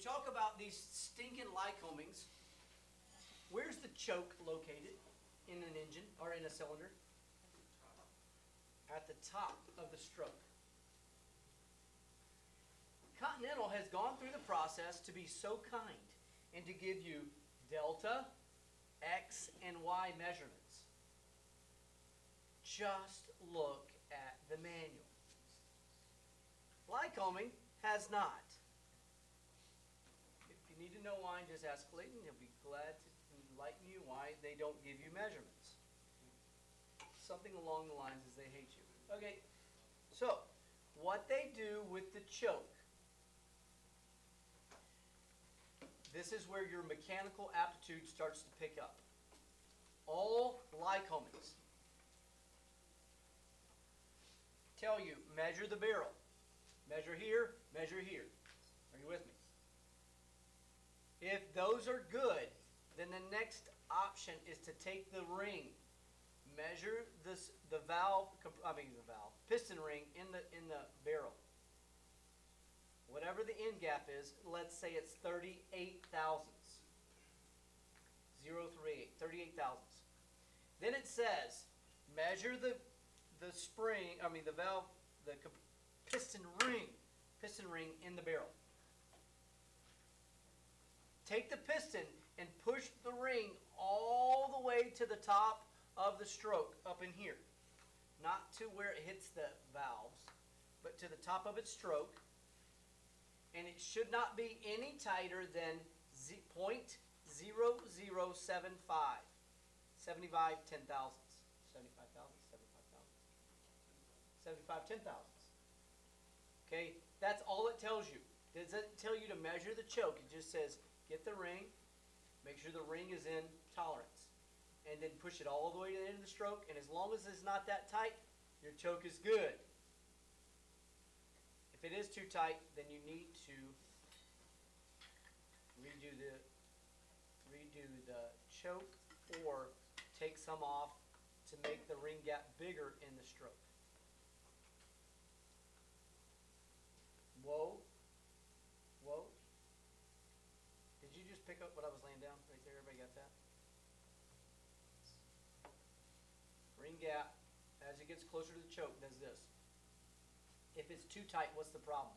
talk about these stinking Lycomings, where's the choke located in an engine or in a cylinder? At the top of the stroke. Continental has gone through the process to be so kind and to give you delta, X, and Y measurements. Just look at the manual. Lycoming has not. If you need to know why, just ask Clayton. He'll be glad to enlighten you why they don't give you measurements. Something along the lines as they hate you. Okay, so what they do with the choke. This is where your mechanical aptitude starts to pick up. All Lycomings tell you, measure the barrel. Measure here, measure here. Are you with me? If those are good, then the next option is to take the ring, measure the piston ring in the barrel. Whatever the end gap is, let's say it's 38 thousandths. 038, 38 thousandths. Then it says, measure the piston ring in the barrel. Take the piston and push the ring all the way to the top of the stroke, up in here. Not to where it hits the valves, but to the top of its stroke. And it should not be any tighter than 0.0075. 75 ten thousandths. 75 thousandths, 75 ten thousandths. Okay, that's all it tells you. It doesn't tell you to measure the choke. It just says, get the ring, make sure the ring is in tolerance, and then push it all the way to the end of the stroke, and as long as it's not that tight, your choke is good. If it is too tight, then you need to redo the choke or take some off to make the ring gap bigger in the stroke. Whoa. Whoa. Did you just pick up what I was laying down right there? Everybody got that? Ring gap, as it gets closer to the choke, does this. If it's too tight, what's the problem?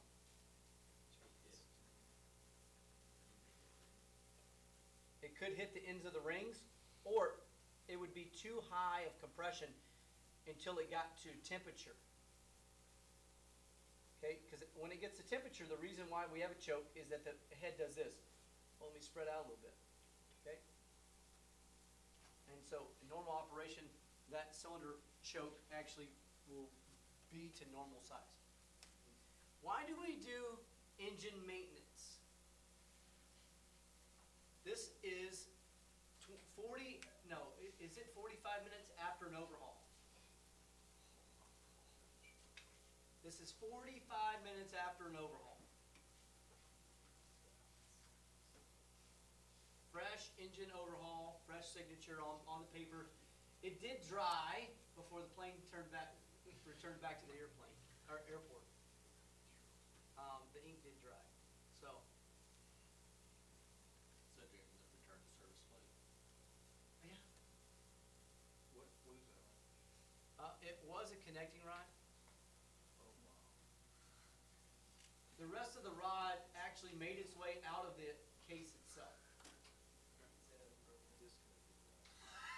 It could hit the ends of the rings, or it would be too high of compression until it got to temperature. Okay, because when it gets to temperature, the reason why we have a choke is that the head does this. Well, let me spread out a little bit. Okay? And so in normal operation, that cylinder choke actually will be to normal size. Why do we do engine maintenance? This is 45 minutes after an overhaul? This is 45 minutes after an overhaul. Fresh engine overhaul, fresh signature on the paper. It did dry before the plane returned back to the airport. The ink did dry. So you have to return to service plate? Yeah. What is that? It was a connecting rod. Oh, wow. The rest of the rod actually made its way out of the case itself.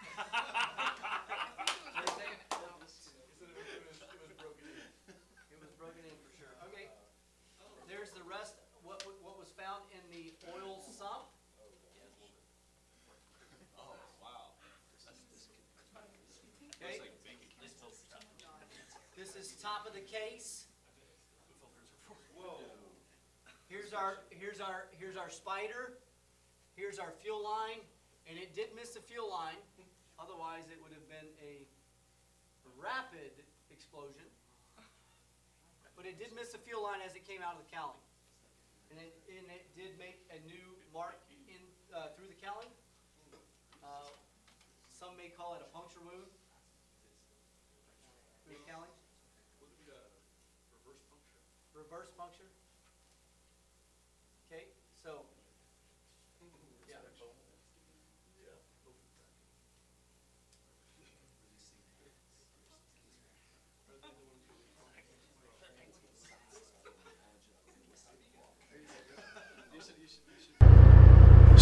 It was broken in. It was broken in for sure. Okay. There's the rest. What was found in the oil sump. Oh, wow. Okay. This is top of the case. Whoa. Here's our spider. Here's our fuel line, and it did miss the fuel line. Otherwise, it would have been a rapid explosion. But it did miss the fuel line as it came out of the cowling, and it did make a new mark in through the cowling. Some may call it a puncture wound. Through the cowling. Would it be a reverse puncture? Reverse puncture. Okay, so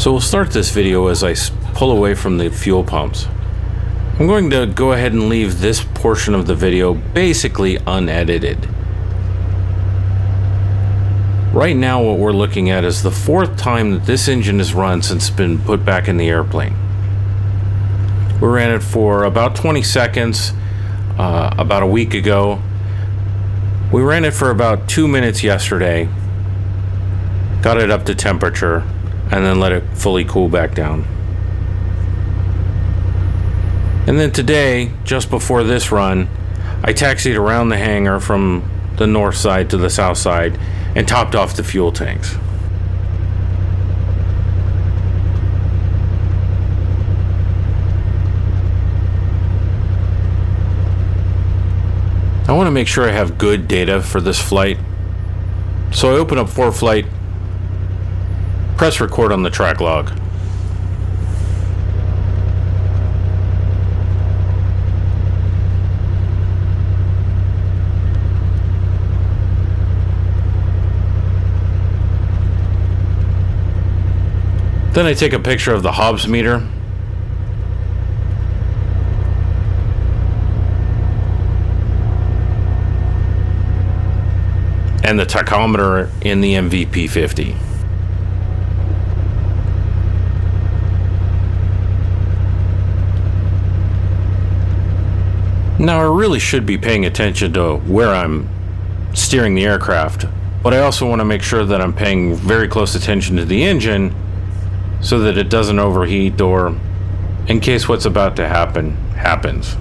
So we'll start this video as I pull away from the fuel pumps. I'm going to go ahead and leave this portion of the video basically unedited. Right now what we're looking at is the 4th time that this engine has run since it's been put back in the airplane. We ran it for about 20 seconds about a week ago. We ran it for about 2 minutes yesterday, got it up to temperature, and then let it fully cool back down. And then today, just before this run, I taxied around the hangar from the north side to the south side and topped off the fuel tanks. I want to make sure I have good data for this flight. So I open up ForeFlight, press record on the track log. Then I take a picture of the Hobbs meter. And the tachometer in the MVP-50. Now I really should be paying attention to where I'm steering the aircraft, but I also want to make sure that I'm paying very close attention to the engine so that it doesn't overheat, or in case what's about to happen happens.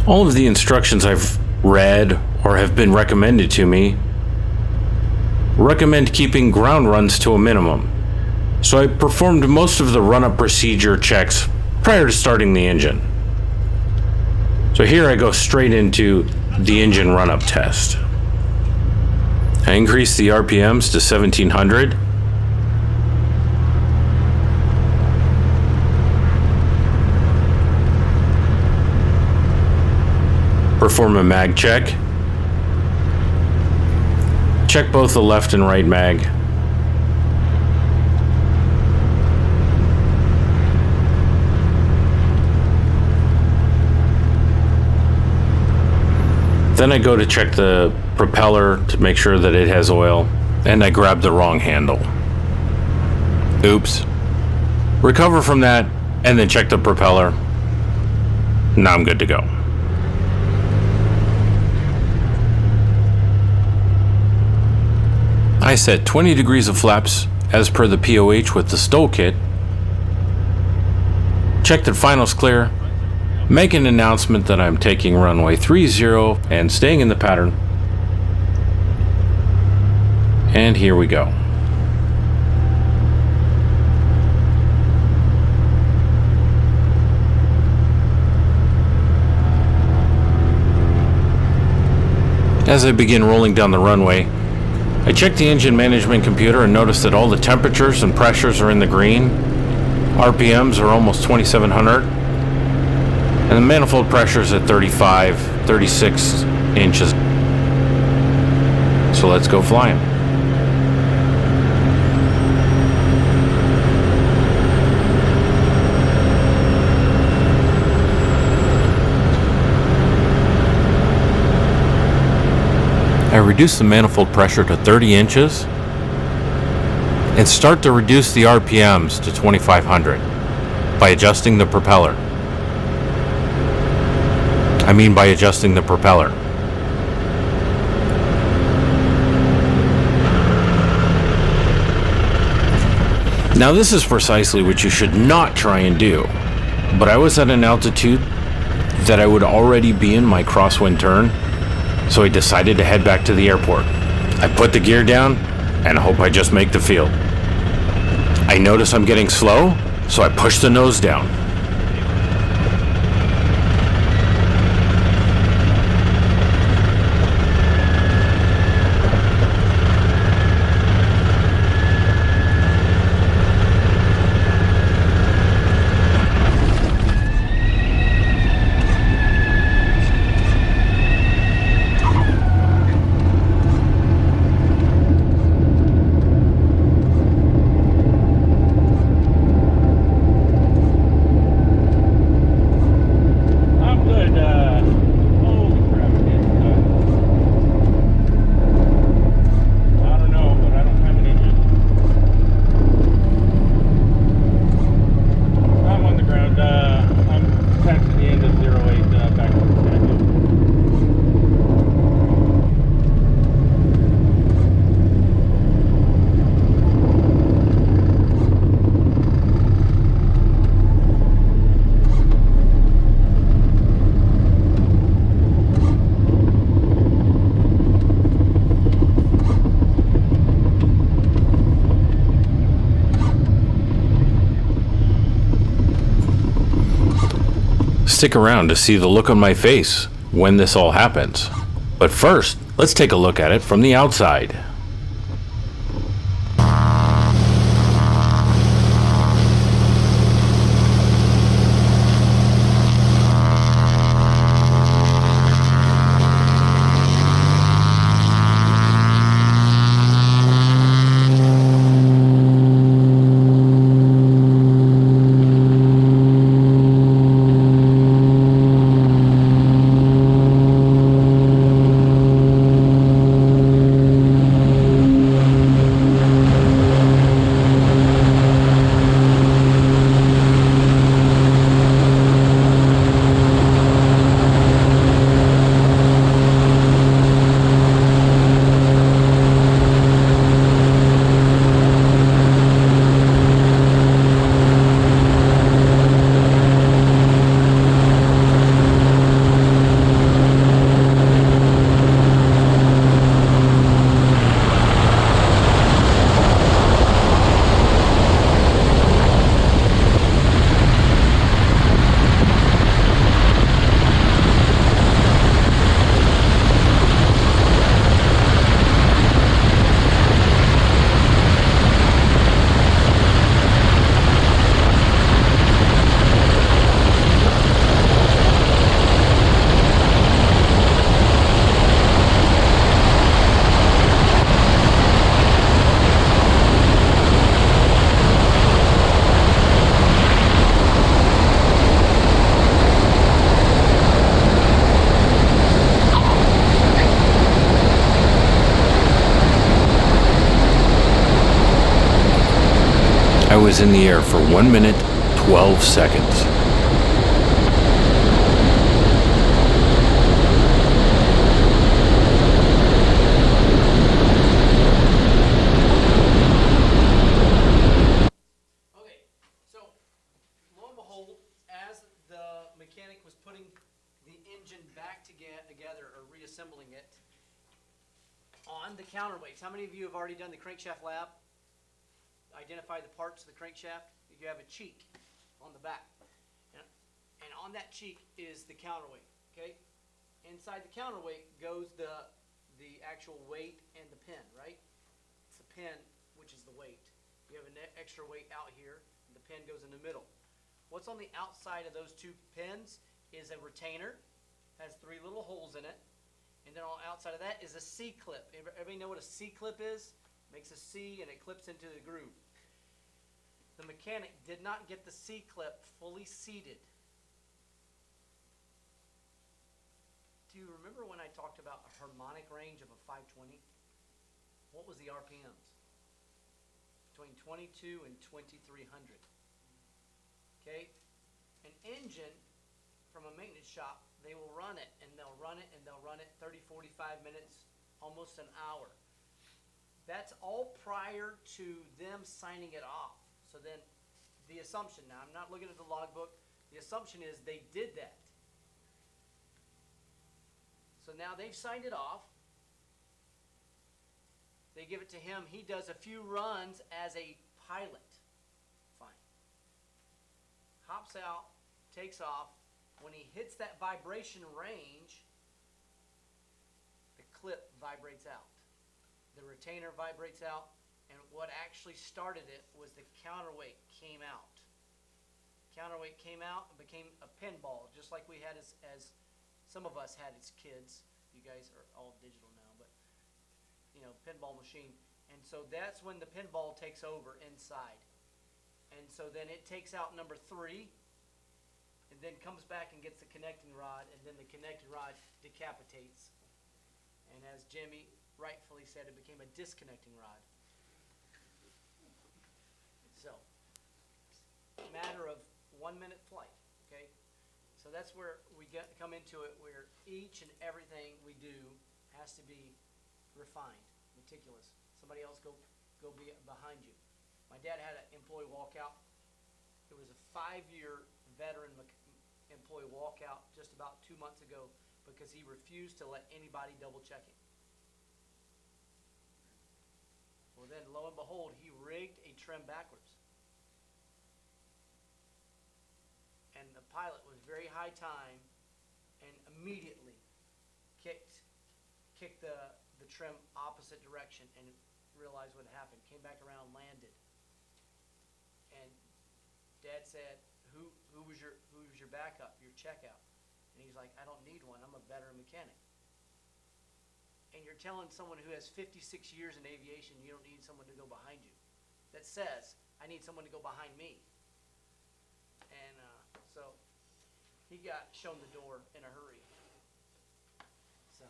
All of the instructions I've read or have been recommended to me recommend keeping ground runs to a minimum. So I performed most of the run-up procedure checks prior to starting the engine. So here I go straight into the engine run-up test. I increase the RPMs to 1700. Perform a mag check. Check both the left and right mag. Then I go to check the propeller to make sure that it has oil, and I grab the wrong handle. Oops. Recover from that, and then check the propeller. Now I'm good to go. I set 20 degrees of flaps as per the POH with the STOL kit. Check that final's clear. Make an announcement that I'm taking runway 30 and staying in the pattern. And here we go. As I begin rolling down the runway, I check the engine management computer and notice that all the temperatures and pressures are in the green. RPMs are almost 2,700. And the manifold pressure is at 35, 36 inches. So let's go flying. I reduce the manifold pressure to 30 inches and start to reduce the RPMs to 2,500 by adjusting the propeller. By adjusting the propeller. Now this is precisely what you should not try and do, but I was at an altitude that I would already be in my crosswind turn, so I decided to head back to the airport. I put the gear down and hope I just make the field. I notice I'm getting slow, so I push the nose down. Stick around to see the look on my face when this all happens. But first, let's take a look at it from the outside. I was in the air for 1 minute, 12 seconds. Okay, so lo and behold, as the mechanic was putting the engine back together or reassembling it on the counterweights, how many of you have already done the crankshaft lab? Identify the parts of the crankshaft. You have a cheek on the back, and on that cheek is the counterweight. Okay, inside the counterweight goes the actual weight and the pin. Right, it's the pin which is the weight. You have an extra weight out here, and the pin goes in the middle. What's on the outside of those two pins is a retainer, has 3 little holes in it, and then on the outside of that is a C-clip. Everybody know what a C-clip is? Makes a C and it clips into the groove. The mechanic did not get the C-clip fully seated. Do you remember when I talked about a harmonic range of a 520? What was the RPMs? Between 22 and 2300. Okay? An engine from a maintenance shop, they will run it and they'll run it and they'll run it 30, 45 minutes, almost an hour. That's all prior to them signing it off. So then the assumption, now I'm not looking at the logbook, the assumption is they did that. So So now they've signed it off. They give it to him. He does a few runs as a pilot. Fine. Hops out, takes off. When he hits that vibration range, the clip vibrates out. The retainer vibrates out, and what actually started it was the counterweight came out. Counterweight came out and became a pinball, just like we had as some of us had as kids. You guys are all digital now, but you know, pinball machine. And so that's when the pinball takes over inside. And so then it takes out number 3, and then comes back and gets the connecting rod, and then the connecting rod decapitates. And as Jimmy rightfully said, it became a disconnecting rod. So, matter of 1 minute flight, okay? So that's where we come into it, where each and everything we do has to be refined, meticulous. Somebody else go be behind you. My dad had an employee walk out. It was a 5-year veteran employee walk out just about 2 months ago because he refused to let anybody double check him. Well, then lo and behold, he rigged a trim backwards. And the pilot was very high time and immediately kicked the trim opposite direction and realized what happened. Came back around, landed. And Dad said, who was your backup, your checkout? And he's like, I don't need one. I'm a veteran mechanic. And you're telling someone who has 56 years in aviation you don't need someone to go behind you. That says, I need someone to go behind me. And so he got shown the door in a hurry. So,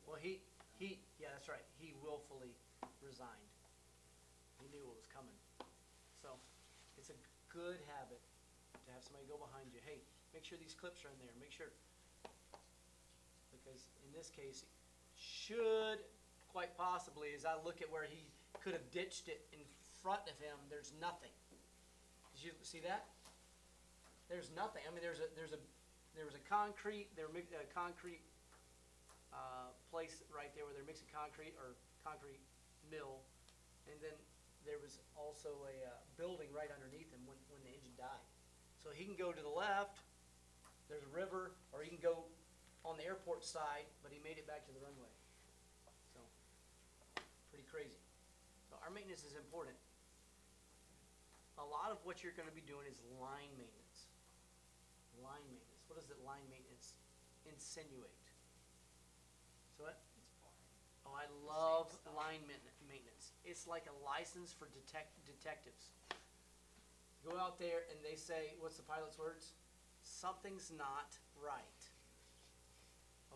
well, yeah, that's right. He willfully resigned. He knew what was coming. So, it's a good habit to have somebody go behind you. Hey, make sure these clips are in there. Make sure, because in this case, should quite possibly, as I look at where he could have ditched it in front of him, there's nothing. Did you see that? There's nothing. I mean, there was a concrete place right there where they're mixing concrete or concrete mill, and then there was also a building right underneath him when the engine died. So he can go to the left. There's a river, or he can go on the airport side, but he made it back to the runway. So pretty crazy. So our maintenance is important. A lot of what you're going to be doing is line maintenance. Line maintenance. What does that line maintenance insinuate? So what? Oh, I love line maintenance. It's like a license for detectives. Go out there and they say, what's the pilot's words? Something's not right.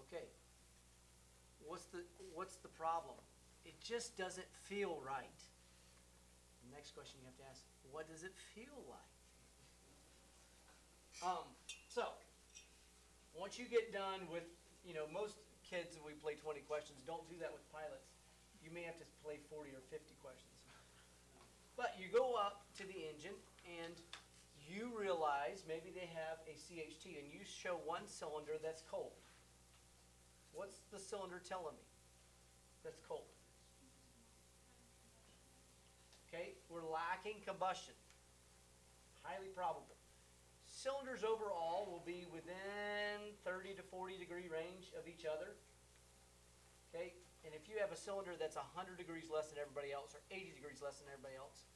Okay. What's the problem? It just doesn't feel right. The next question you have to ask, what does it feel like? So, once you get done with, most kids, we play 20 questions. Don't do that with pilots. You may have to play 40 or 50 questions. But you go up to the engine and you realize maybe they have a CHT and you show one cylinder that's cold. What's the cylinder telling me that's cold? Okay, we're lacking combustion. Highly probable. Cylinders overall will be within 30 to 40 degree range of each other. Okay, and if you have a cylinder that's 100 degrees less than everybody else or 80 degrees less than everybody else,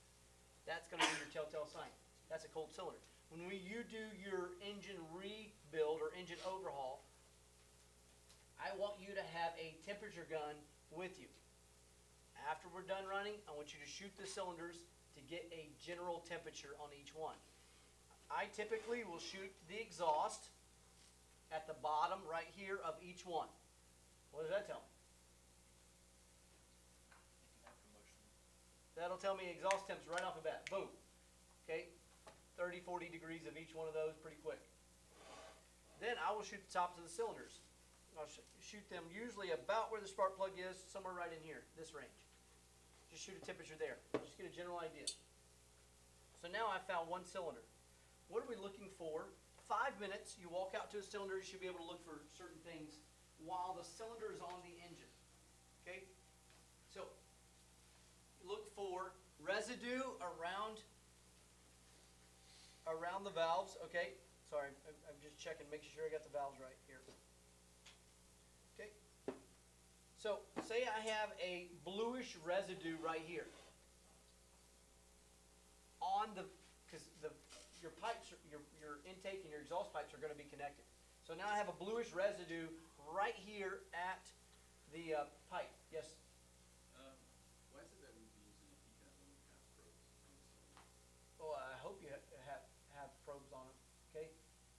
that's going to be your telltale sign. That's a cold cylinder. When you do your engine rebuild or engine overhaul, I want you to have a temperature gun with you. After we're done running, I want you to shoot the cylinders to get a general temperature on each one. I typically will shoot the exhaust at the bottom right here of each one. What does that tell me? That'll tell me exhaust temps right off the bat. Boom. Okay, 30, 40 degrees of each one of those pretty quick. Then I will shoot the tops of the cylinders. I'll shoot them usually about where the spark plug is, somewhere right in here, this range. Just shoot a temperature there. Just get a general idea. So now I found one cylinder. What are we looking for? 5 minutes, you walk out to a cylinder, you should be able to look for certain things while the cylinder is on the engine, okay? So, look for residue around the valves, okay? Sorry, I'm just checking, making sure I got the valves right here. Okay? So, say I have a bluish residue right here on because your pipes, your intake and your exhaust pipes are going to be connected. So now I have a bluish residue right here at the pipe. Yes? Why is it that we'd be using a heat gun when we have probes on the cylinder? Well, I hope you have probes on them, okay?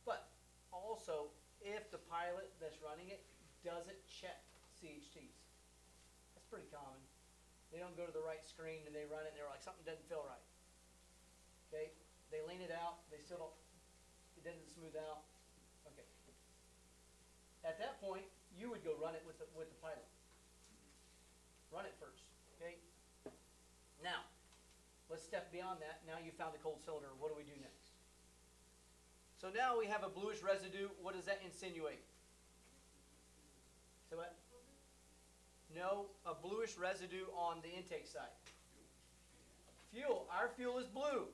But also, if the pilot that's running it doesn't check CHTs, that's pretty common. They don't go to the right screen and they run it and they're like, something doesn't feel right. Okay? They lean it out, they still don't, it doesn't smooth out. Okay. At that point, you would go run it with the pilot. Run it first, okay? Now, let's step beyond that. Now you found the cold cylinder. What do we do next? So now we have a bluish residue. What does that insinuate? So what? No, a bluish residue on the intake side. Fuel. Our fuel is blue.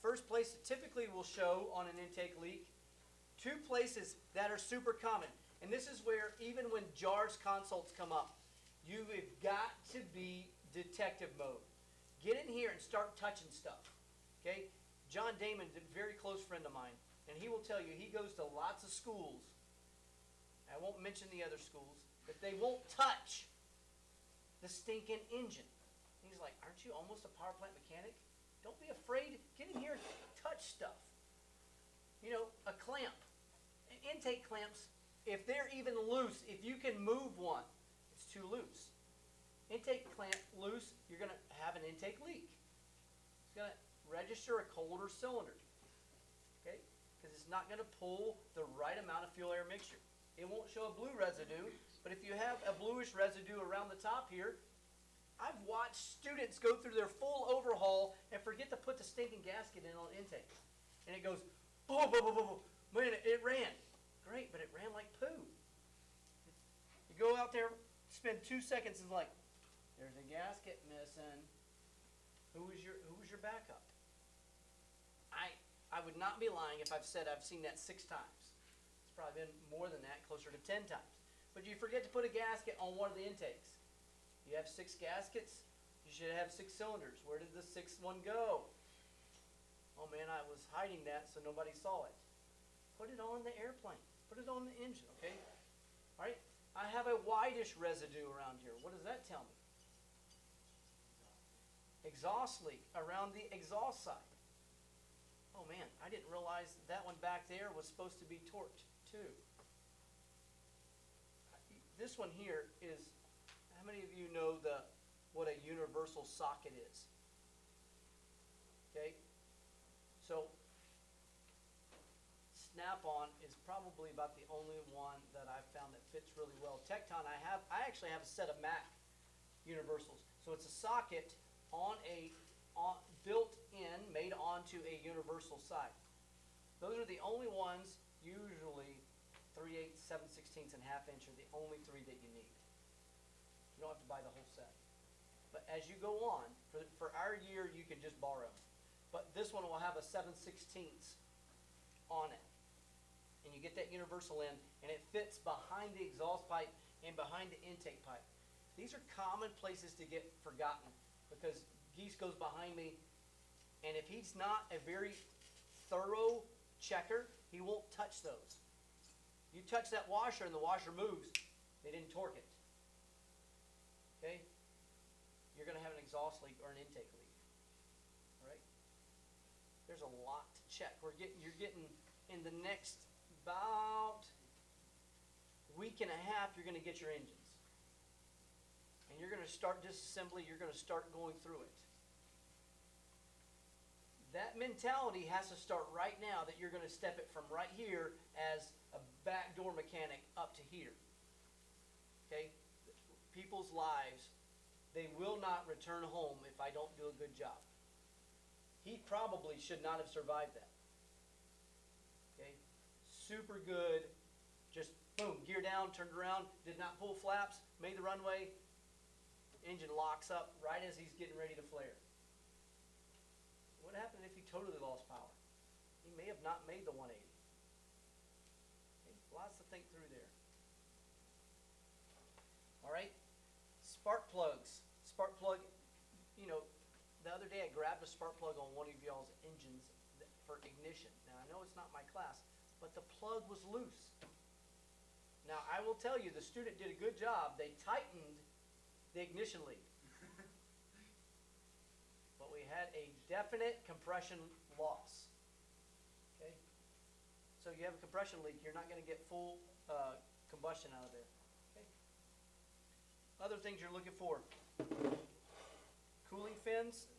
First place it typically will show on an intake leak. Two places that are super common. And this is where even when JARS consults come up, you have got to be detective mode. Get in here and start touching stuff. Okay? John Damon is a very close friend of mine, and he will tell you he goes to lots of schools. I won't mention the other schools, but they won't touch the stinking engine. He's like, aren't you almost a power plant mechanic? Don't be afraid. Get in here and touch stuff. You know, a clamp. Intake clamps, if they're even loose, if you can move one, it's too loose. Intake clamp loose, you're going to have an intake leak. It's going to register a colder cylinder. Okay? Because it's not going to pull the right amount of fuel-air mixture. It won't show a blue residue, but if you have a bluish residue around the top here, I've watched students go through their full overhaul and forget to put the stinking gasket in on intake. And it goes, boom, boom, boom, boom, boom. Man, it ran. Great, but it ran like poo. You go out there, spend 2 seconds and it's like, there's a gasket missing. Who was your backup? I would not be lying if I've said I've seen that 6 times. It's probably been more than that, closer to 10 times. But you forget to put a gasket on one of the intakes. You have 6 gaskets, you should have 6 cylinders. Where did the 6th one go? Oh man, I was hiding that so nobody saw it. Put it on the airplane. Put it on the engine, okay? All right, I have a whitish residue around here. What does that tell me? Exhaust leak around the exhaust side. Oh man, I didn't realize that one back there was supposed to be torqued too. This one here is, how many of you know what a universal socket is? Okay, so Snap-on is probably about the only one that I've found that fits really well. Tecton, I actually have a set of Mac universals. So it's a socket built in, made onto a universal side. Those are the only ones, usually 3/8, 7/16, and ½ inch are the only 3 that you need. You don't have to buy the whole set. But as you go on, for our year, you can just borrow. But this one will have a 7/16 on it. And you get that universal in, and it fits behind the exhaust pipe and behind the intake pipe. These are common places to get forgotten because Geese goes behind me, and if he's not a very thorough checker, he won't touch those. You touch that washer and the washer moves, they didn't torque it. Okay? You're going to have an exhaust leak or an intake leak. All right? There's a lot to check. You're getting in the next about week and a half, you're going to get your engines. And you're going to start disassembly, you're going to start going through it. That mentality has to start right now that you're going to step it from right here as a backdoor mechanic up to here. Okay? People's lives, they will not return home if I don't do a good job. He probably should not have survived that. Okay? Super good, just boom, gear down, turned around, did not pull flaps, made the runway, engine locks up right as he's getting ready to flare. What happened if he totally lost power? He may have not made the 180. Okay, lots to think through there. All right, spark plugs. Spark plug, you know, the other day I grabbed a spark plug on one of y'all's engines for ignition. Now I know it's not my class, but the plug was loose. Now I will tell you, the student did a good job. They tightened the ignition lead. But we had a definite compression loss. Okay? So you have a compression leak, you're not going to get full combustion out of there. Okay? Other things you're looking for. Cooling fins.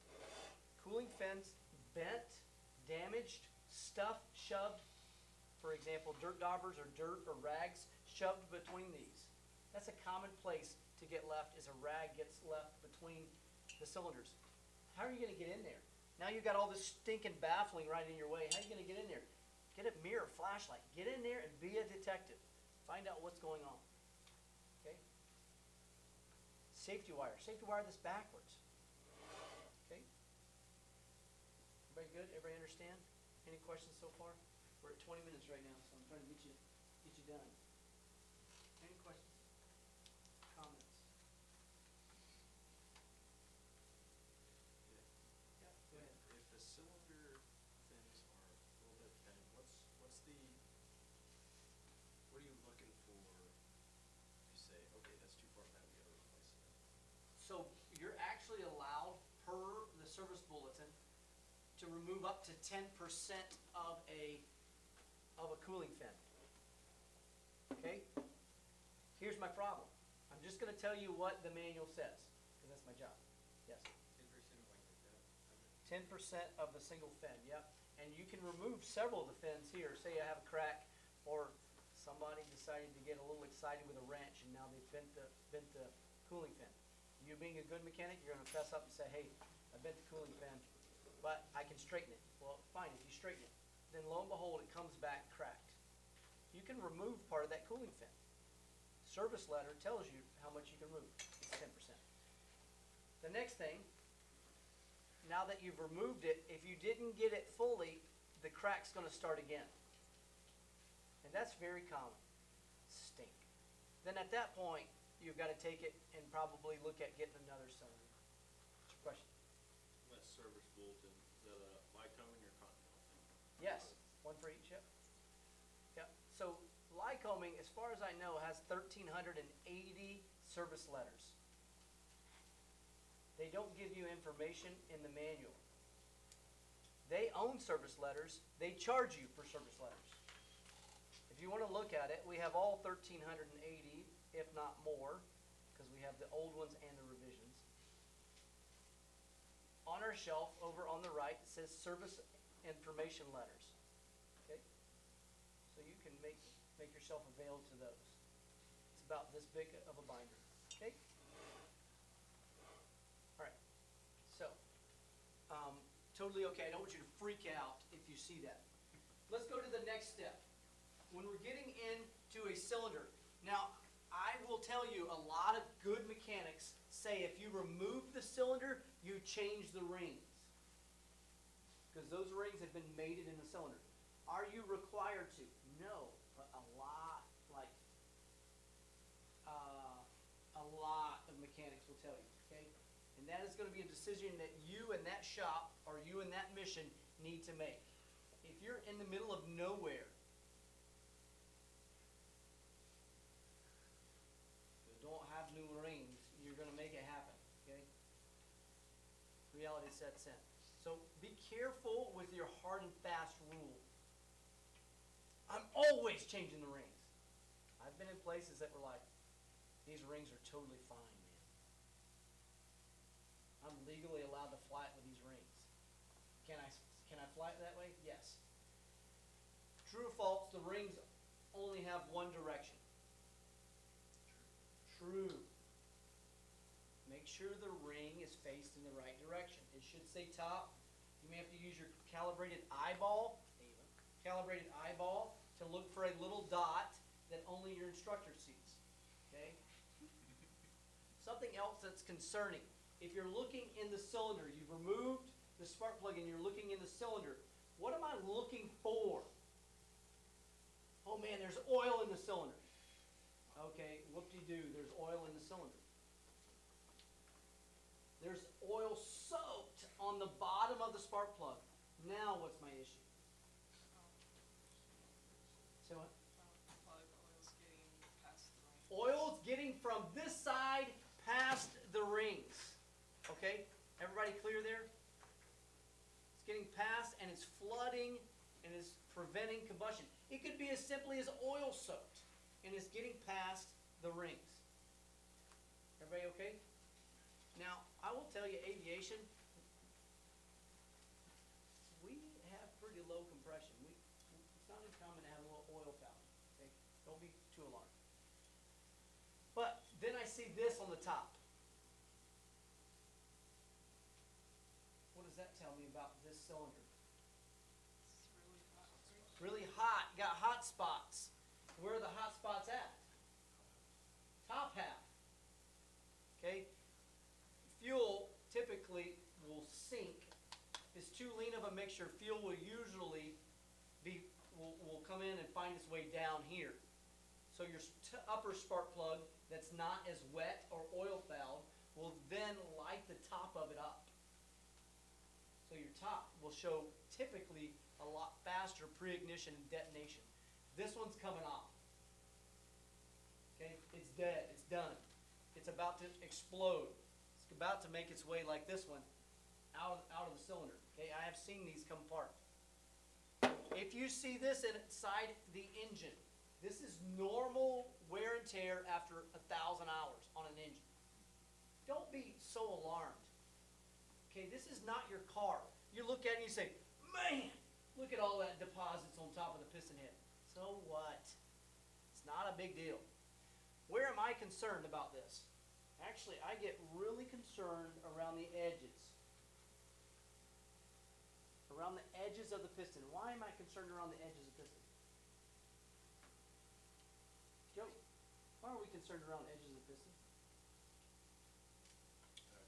Cooling fins bent, damaged, stuff shoved. For example, dirt daubers or dirt or rags shoved between these. That's a common place to get left, is a rag gets left between the cylinders. How are you going to get in there? Now you've got all this stinking baffling right in your way. How are you going to get in there? Get a mirror, flashlight. Get in there and be a detective. Find out what's going on. Okay? Safety wire. Safety wire this backwards. Okay? Everybody good? Everybody understand? Any questions so far? We're at 20 minutes right now, so I'm trying to get you done. Any questions? Comments? Yeah, go ahead. If the cylinder fins are a little bit bent, what are you looking for if you say, okay, that's too far bent, we gotta replace it? So you're actually allowed, per the service bulletin, to remove up to 10% of a cooling fin. Okay? Here's my problem. I'm just going to tell you what the manual says, because that's my job. Yes? 10% of the single fin, yep. And you can remove several of the fins here. Say I have a crack, or somebody decided to get a little excited with a wrench, and now they've bent the cooling fin. You being a good mechanic, you're going to fess up and say, hey, I bent the cooling fin, but I can straighten it. Well, fine, if you straighten it. Then lo and behold, it comes back cracked. You can remove part of that cooling fin. Service letter tells you how much you can remove. It's 10%. The next thing, now that you've removed it, if you didn't get it fully, the crack's going to start again. And that's very common. Stink. Then at that point, you've got to take it and probably look at getting another cylinder. What's your question? That service bulletin, is that a Lycoming or Continental thing? Yes, one for each, yep. Yep. So Lycoming, as far as I know, has 1,380 service letters. They don't give you information in the manual. They own service letters. They charge you for service letters. If you want to look at it, we have all 1,380, if not more, because we have the old ones and the revisions. On our shelf over on the right, it says service information letters. Okay? So you can make yourself avail to those. It's about this big of a binder. Okay? All right. So, totally okay. I don't want you to freak out if you see that. Let's go to the next step. When we're getting into a cylinder. Now, I will tell you, a lot of good mechanics say if you remove the cylinder, you change the rings. Because those rings have been mated in the cylinder. Are you required to? No, but a lot of mechanics will tell you, okay? And that is going to be a decision that you and that shop, or you and that mission, need to make. If you're in the middle of nowhere, that don't have new rings, you're going to make it happen, okay? Reality sets in. So be careful with your hard and fast rule. I'm always changing the rings. I've been in places that were like, these rings are totally fine, man. I'm legally allowed to fly it with these rings. Can I fly it that way? Yes. True or false, the rings only have one direction. True. Make sure the ring is faced in the right direction. It should say top. You may have to use your calibrated eyeball to look for a little dot that only your instructor sees, okay? Something else that's concerning, if you're looking in the cylinder, you've removed the spark plug and you're looking in the cylinder, what am I looking for? Oh man, there's oil in the cylinder. Okay, whoop-de-doo, there's oil in the cylinder. There's oil soaked on the bottom of the spark plug. Now what's my issue? Say what? Probably the oil's getting past the ring. Oil's getting from this side past the rings. Okay? Everybody clear there? It's getting past and it's flooding and it's preventing combustion. It could be as simply as oil soaked and it's getting past the rings. Everybody okay? Now, I will tell you, aviation, we have pretty low compression. It's not uncommon to have a little oil fountain. Okay? Don't be too alarmed. But then I see this on the top. What does that tell me about this cylinder? It's really hot. Really hot. Got hot spots. Where are the hot spots at? Top half. Okay? Fuel typically will sink. If it's too lean of a mixture, fuel will usually will come in and find its way down here. So your upper spark plug that's not as wet or oil fouled will then light the top of it up. So your top will show typically a lot faster pre-ignition and detonation. This one's coming off. Okay, it's dead, it's done. It's about to explode. It's about to make its way like this one out of the cylinder. Okay, I have seen these come apart. If you see this inside the engine, this is normal wear and tear after 1,000 hours on an engine. Don't be so alarmed. Okay, this is not your car. You look at it and you say, man, look at all that deposits on top of the piston head. So what? It's not a big deal. Where am I concerned about this? Actually, I get really concerned around the edges. Around the edges of the piston. Why am I concerned around the edges of the piston? Joe, why are we concerned around the edges of the piston?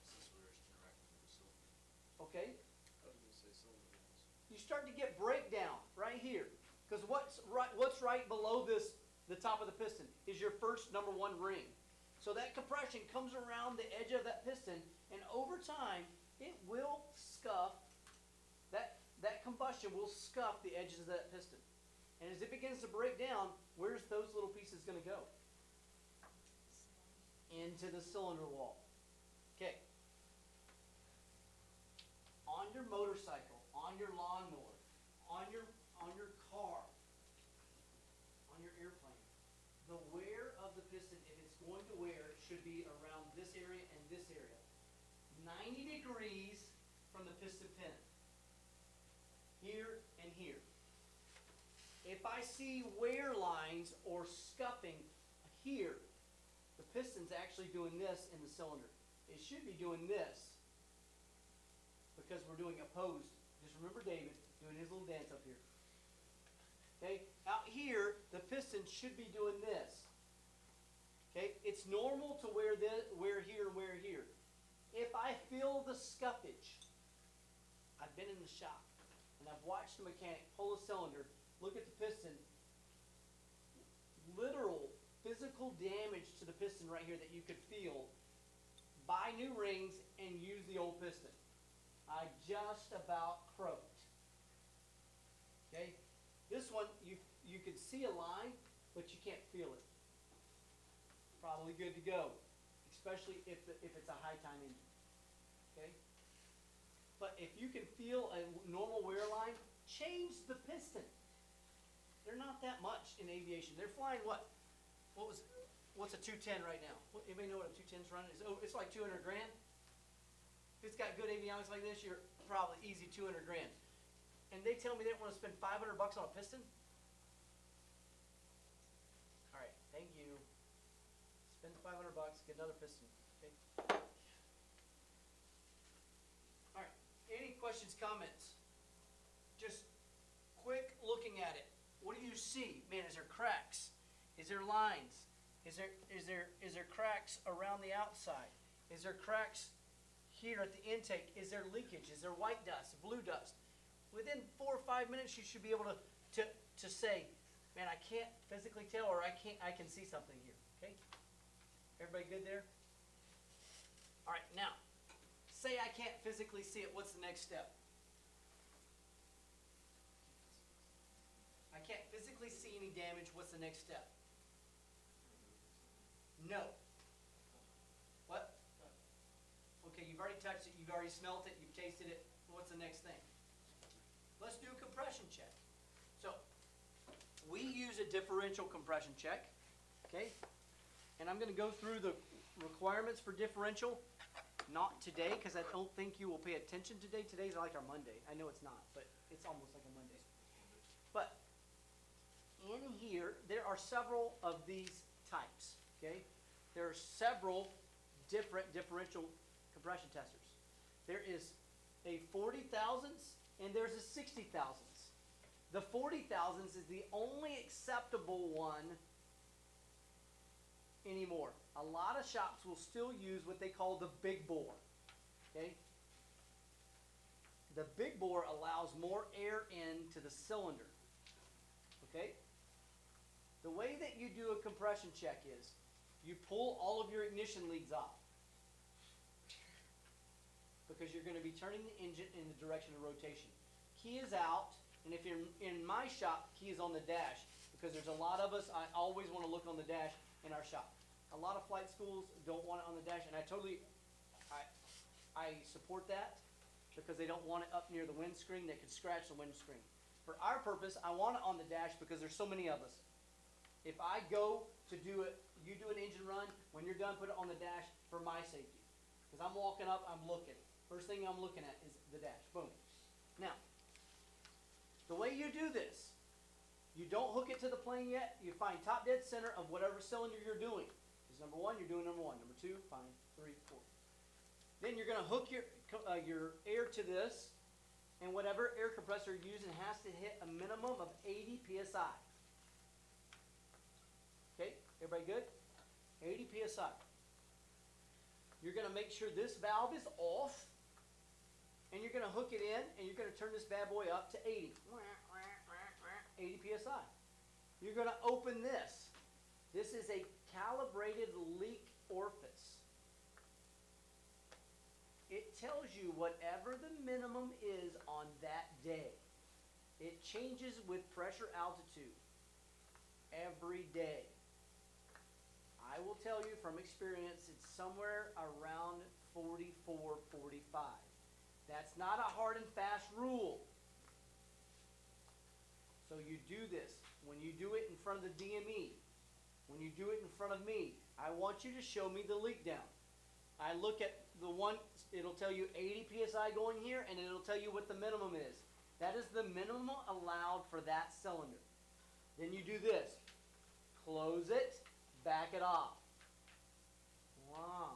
This is where it's interacting with the cylinder. Okay? I was gonna say cylinder walls. You start to get breakdown right here. Because what's right below this, the top of the piston, is your first number one ring. So that compression comes around the edge of that piston, and over time, it will scuff, that combustion will scuff the edges of that piston. And as it begins to break down, where's those little pieces going to go? Into the cylinder wall. Okay. On your motorcycle, on your lawnmower, on your car, on your airplane, the wear of the piston, if it's going to wear, should be around this area and this area. 90 degrees from the piston pin. Here and here. If I see wear lines or scuffing here, the piston's actually doing this in the cylinder. It should be doing this because we're doing opposed. Just remember David doing his little dance up here. Okay, out here, the piston should be doing this. Okay, it's normal to wear this, wear here, wear here. If I feel the scuffage, I've been in the shop and I've watched the mechanic pull a cylinder, look at the piston, literal physical damage to the piston right here that you could feel. Buy new rings and use the old piston. I just about croaked. Okay, this one you could see a line, but you can't feel it. Probably good to go, especially if it's a high time engine. Okay, but if you can feel a normal wear line, change the piston. They're not that much in aviation. They're flying what's a 210 right now? Anybody know what a 210's running? It's like 200 grand. If it's got good avionics like this, you're probably easy 200 grand. And they tell me they don't want to spend $500 on a piston? All right, thank you. Spend the $500, get another piston, okay? All right, any questions, comments? Just quick looking at it. What do you see? Man, is there cracks? Is there lines? Is there cracks around the outside? Is there cracks here at the intake? Is there leakage? Is there white dust, blue dust? Within 4 or 5 minutes, you should be able to say, man, I can't physically tell, or I can see something here, okay? Everybody good there? All right, now, say I can't physically see it, what's the next step? I can't physically see any damage, what's the next step? No. What? Okay, you've already touched it, you've already smelt it, you've tasted it, what's the next thing? Let's do a compression check. So, we use a differential compression check, okay? And I'm gonna go through the requirements for differential. Not today, because I don't think you will pay attention today. Today's like our Monday. I know it's not, but it's almost like a Monday. But in here, there are several of these types, okay? There are several different differential compression testers. There is a 40 thousandths and there's a 60 thousandths. The 40 thousandths is the only acceptable one anymore. A lot of shops will still use what they call the big bore, okay? The big bore allows more air into the cylinder, okay? The way that you do a compression check is you pull all of your ignition leads off because you're going to be turning the engine in the direction of rotation. Key is out, and if you're in my shop, key is on the dash because there's a lot of us, I always want to look on the dash in our shop. A lot of flight schools don't want it on the dash, and I support that because they don't want it up near the windscreen that could scratch the windscreen. For our purpose, I want it on the dash because there's so many of us. If I go to do it, you do an engine run, when you're done, put it on the dash for my safety. Because I'm walking up, I'm looking. First thing I'm looking at is the dash. Boom. Now, the way you do this, you don't hook it to the plane yet. You find top dead center of whatever cylinder you're doing. Because number one, you're doing number one. Number two, fine. 3, 4. Then you're going to hook your air to this, and whatever air compressor you're using has to hit a minimum of 80 psi. Okay, everybody good? 80 psi. You're going to make sure this valve is off, and you're going to hook it in, and you're going to turn this bad boy up to 80. 80 psi. You're going to open this. This is a calibrated leak orifice. It tells you whatever the minimum is on that day. It changes with pressure altitude every day. I will tell you from experience, it's somewhere around 44, 45. That's not a hard and fast rule. So you do this. When you do it in front of the DME, when you do it in front of me, I want you to show me the leak down. I look at the one, it'll tell you 80 psi going here, and it'll tell you what the minimum is. That is the minimum allowed for that cylinder. Then you do this. Close it, back it off. Wow.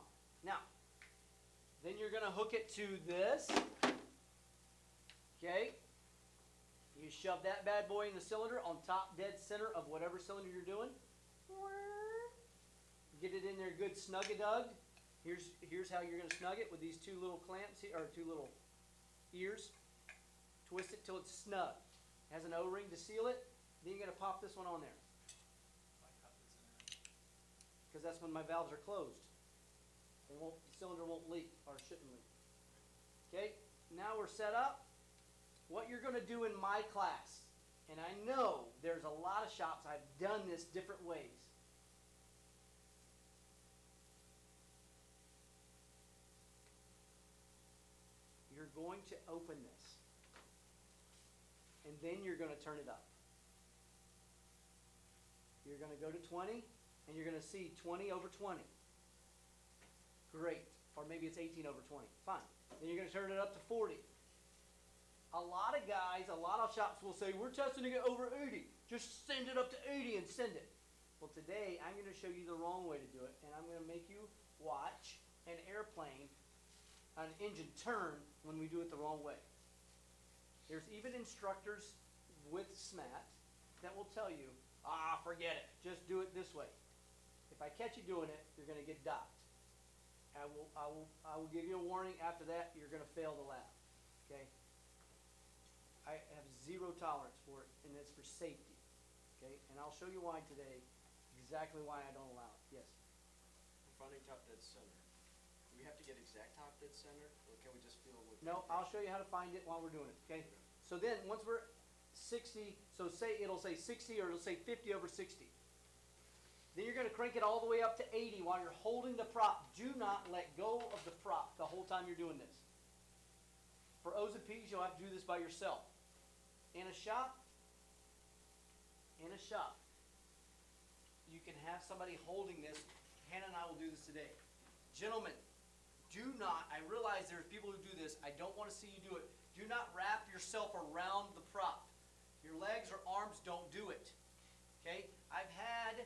Now, then you're going to hook it to this. Okay? You shove that bad boy in the cylinder on top dead center of whatever cylinder you're doing. Get it in there good snug-a-dug. Here's how you're going to snug it with these two little clamps here, or two little ears. Twist it till it's snug. It has an O-ring to seal it. Then you're going to pop this one on there. Because that's when my valves are closed. The cylinder won't leak, or shouldn't leak. Okay, now we're set up. What you're going to do in my class, and I know there's a lot of shops I've done this different ways. You're going to open this, and then you're going to turn it up. You're going to go to 20, and you're going to see 20 over 20. Great. Or maybe it's 18 over 20. Fine. Then you're going to turn it up to 40. A lot of guys, a lot of shops will say, we're testing to get over 80. Just send it up to 80 and send it. Well, today I'm going to show you the wrong way to do it, and I'm going to make you watch an airplane, an engine turn when we do it the wrong way. There's even instructors with SMAT that will tell you forget it, just do it this way. If I catch you doing it, you're gonna get docked. I will give you a warning, after that, you're gonna fail the lab, okay? I have zero tolerance for it, and it's for safety, okay? And I'll show you why today, exactly why I don't allow it, yes. Finding top dead center. Do we have to get exact top dead center, or can we just feel with? No, I'll show you how to find it while we're doing it, okay? So then, once we're 60, so say, it'll say 60 or it'll say 50 over 60. Then you're gonna crank it all the way up to 80 while you're holding the prop. Do not let go of the prop the whole time you're doing this. For O's and P's, you'll have to do this by yourself. In a shop, you can have somebody holding this. Hannah and I will do this today. Gentlemen, do not, I realize there's people who do this, I don't wanna see you do it. Do not wrap yourself around the prop. Your legs or arms don't do it, okay? I've had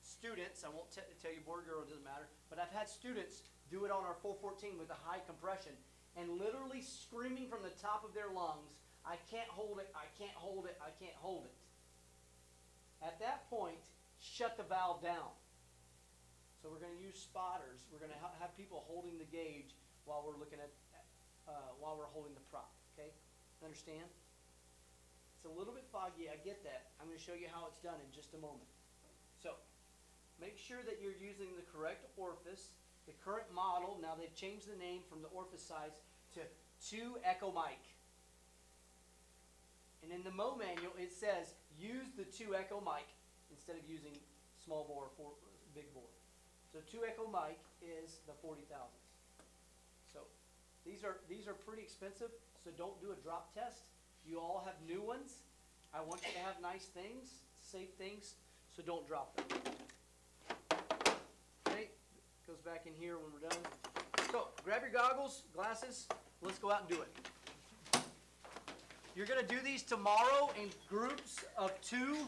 students, I won't tell you boy or girl, it doesn't matter, but I've had students do it on our full 14 with a high compression and literally screaming from the top of their lungs, I can't hold it, I can't hold it, I can't hold it. At that point, shut the valve down. So we're gonna use spotters, we're gonna have people holding the gauge while we're looking at, while we're holding the prop, okay? Understand? It's a little bit foggy, I get that. I'm gonna show you how it's done in just a moment. So, make sure that you're using the correct orifice. The current model, now they've changed the name from the orifice size to 2 Echo mic. And in the Mo manual, it says use the 2 Echo mic instead of using small bore or big bore. So 2 Echo mic is the 40,000. So these are pretty expensive, so don't do a drop test. You all have new ones. I want you to have nice things, safe things, so don't drop them. Okay, goes back in here when we're done. So grab your goggles, glasses, let's go out and do it. You're gonna do these tomorrow in groups of 2.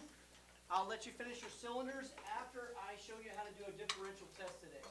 I'll let you finish your cylinders after I show you how to do a differential test today.